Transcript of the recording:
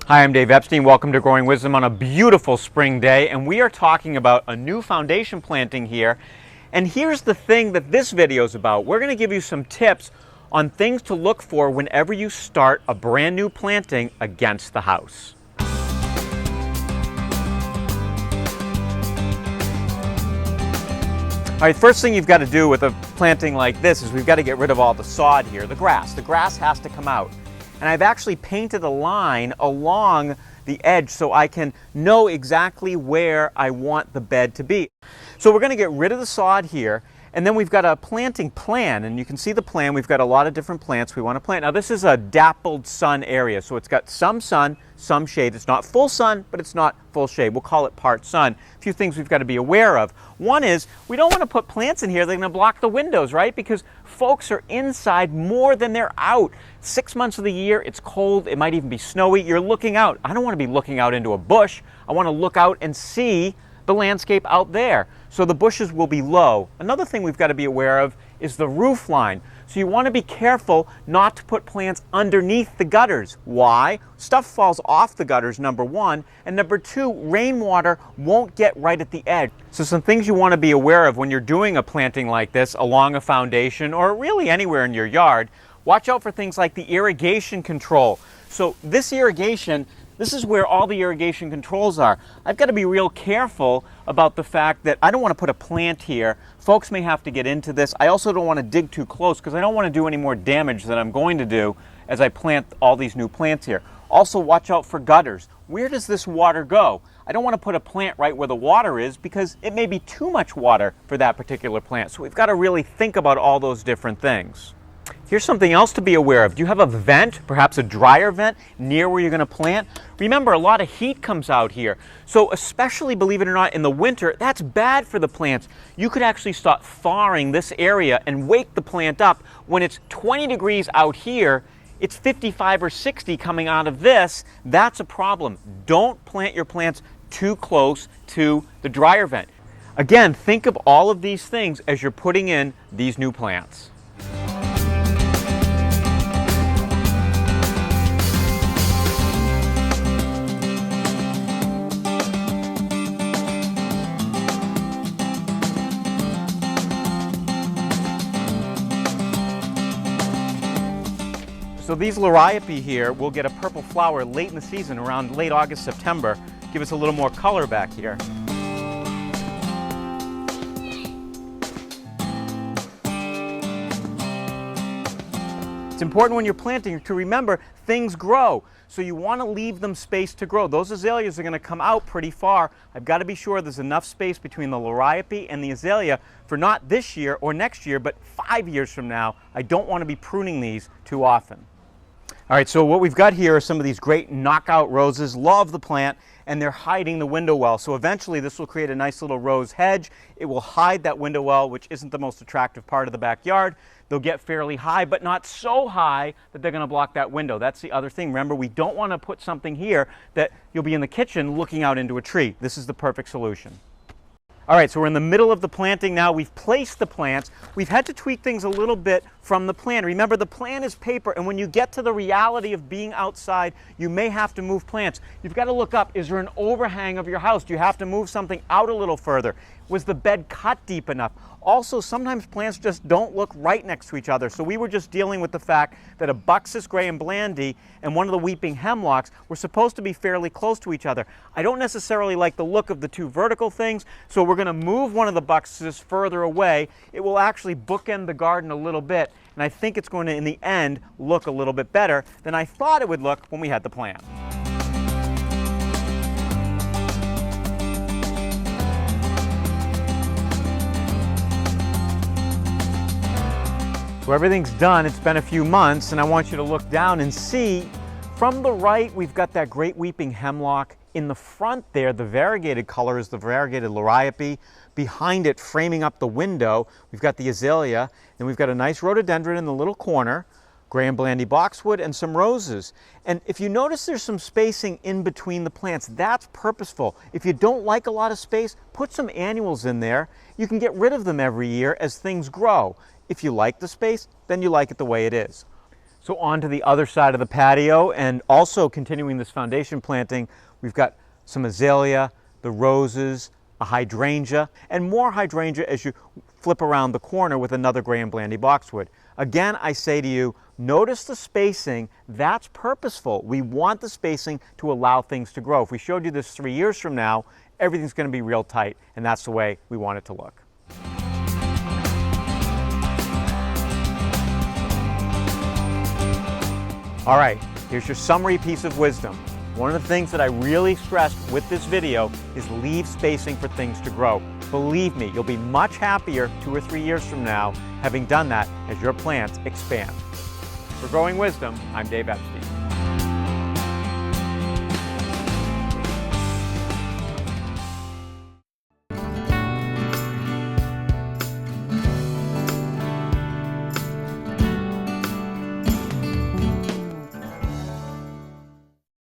Hi, I'm Dave Epstein. Welcome to Growing Wisdom on a beautiful spring day, and we are talking about a new foundation planting here. And here's the thing that this video is about. We're going to give you some tips on things to look for whenever you start a brand new planting against the house. All right, first thing you've got to do with a planting like this is we've got to get rid of all the sod here, the grass. The grass has to come out. And I've actually painted a line along the edge so I can know exactly where I want the bed to be. So we're going to get rid of the sod here, and then we've got a planting plan, and you can see the plan. We've got a lot of different plants we want to plant. Now this is a dappled sun area, so it's got some sun, some shade. It's not full sun, but it's not full shade. We'll call it part sun. A few things we've got to be aware of. One is we don't want to put plants in here that are going to block the windows, right? Because folks are inside more than they're out. 6 months of the year, it's cold, it might even be snowy. You're looking out. I don't want to be looking out into a bush. I want to look out and see the landscape out there. So the bushes will be low. Another thing we've got to be aware of is the roof line. So you want to be careful not to put plants underneath the gutters. Why? Stuff falls off the gutters, number one, and number two, rainwater won't get right at the edge. So some things you want to be aware of when you're doing a planting like this along a foundation or really anywhere in your yard. Watch out for things like the irrigation control. So this irrigation, this is where all the irrigation controls are. I've got to be real careful about the fact that I don't want to put a plant here. Folks may have to get into this. I also don't want to dig too close because I don't want to do any more damage than I'm going to do as I plant all these new plants here. Also watch out for gutters. Where does this water go? I don't want to put a plant right where the water is because it may be too much water for that particular plant. So we've got to really think about all those different things. Here's something else to be aware of. Do you have a vent, perhaps a dryer vent, near where you're going to plant? Remember, a lot of heat comes out here. So especially, believe it or not, in the winter, that's bad for the plants. You could actually start thawing this area and wake the plant up. When it's 20 degrees out here, it's 55 or 60 coming out of this. That's a problem. Don't plant your plants too close to the dryer vent. Again, think of all of these things as you're putting in these new plants. So these liriope here will get a purple flower late in the season, around late August, September. Give us a little more color back here. It's important when you're planting to remember things grow. So you want to leave them space to grow. Those azaleas are going to come out pretty far. I've got to be sure there's enough space between the liriope and the azalea for not this year or next year, but 5 years from now. I don't want to be pruning these too often. All right, so what we've got here are some of these great knockout roses. Love the plant, and they're hiding the window well. So eventually this will create a nice little rose hedge. It will hide that window well, which isn't the most attractive part of the backyard. They'll get fairly high, but not so high that they're going to block that window. That's the other thing. Remember, we don't want to put something here that you'll be in the kitchen looking out into a tree. This is the perfect solution. All right, so we're in the middle of the planting now. We've placed the plants. We've had to tweak things a little bit from the plan. Remember, the plan is paper, and when you get to the reality of being outside, you may have to move plants. You've got to look up, is there an overhang of your house? Do you have to move something out a little further? Was the bed cut deep enough? Also, sometimes plants just don't look right next to each other. So we were just dealing with the fact that a Buxus Gray and Blandy and one of the weeping hemlocks were supposed to be fairly close to each other. I don't necessarily like the look of the two vertical things, so we're going to move one of the Buxus further away. It will actually bookend the garden a little bit, and I think it's going to, in the end, look a little bit better than I thought it would look when we had the plan. So everything's done. It's been a few months, and I want you to look down and see from the right, we've got that great weeping hemlock. In the front there, the variegated color is the variegated liriope. Behind it, framing up the window, we've got the azalea, and we've got a nice rhododendron in the little corner, Gray and Blandy boxwood, and some roses. And if you notice there's some spacing in between the plants, that's purposeful. If you don't like a lot of space, put some annuals in there. You can get rid of them every year as things grow. If you like the space, then you like it the way it is. So on to the other side of the patio, and also continuing this foundation planting, we've got some azalea, the roses, a hydrangea, and more hydrangea as you flip around the corner with another Graham Blandy boxwood. Again, I say to you, notice the spacing. That's purposeful. We want the spacing to allow things to grow. If we showed you this 3 years from now, everything's going to be real tight, and that's the way we want it to look. All right, here's your summary piece of wisdom. One of the things that I really stressed with this video is leave spacing for things to grow. Believe me, you'll be much happier 2 or 3 years from now having done that as your plants expand. For Growing Wisdom, I'm Dave Epstein.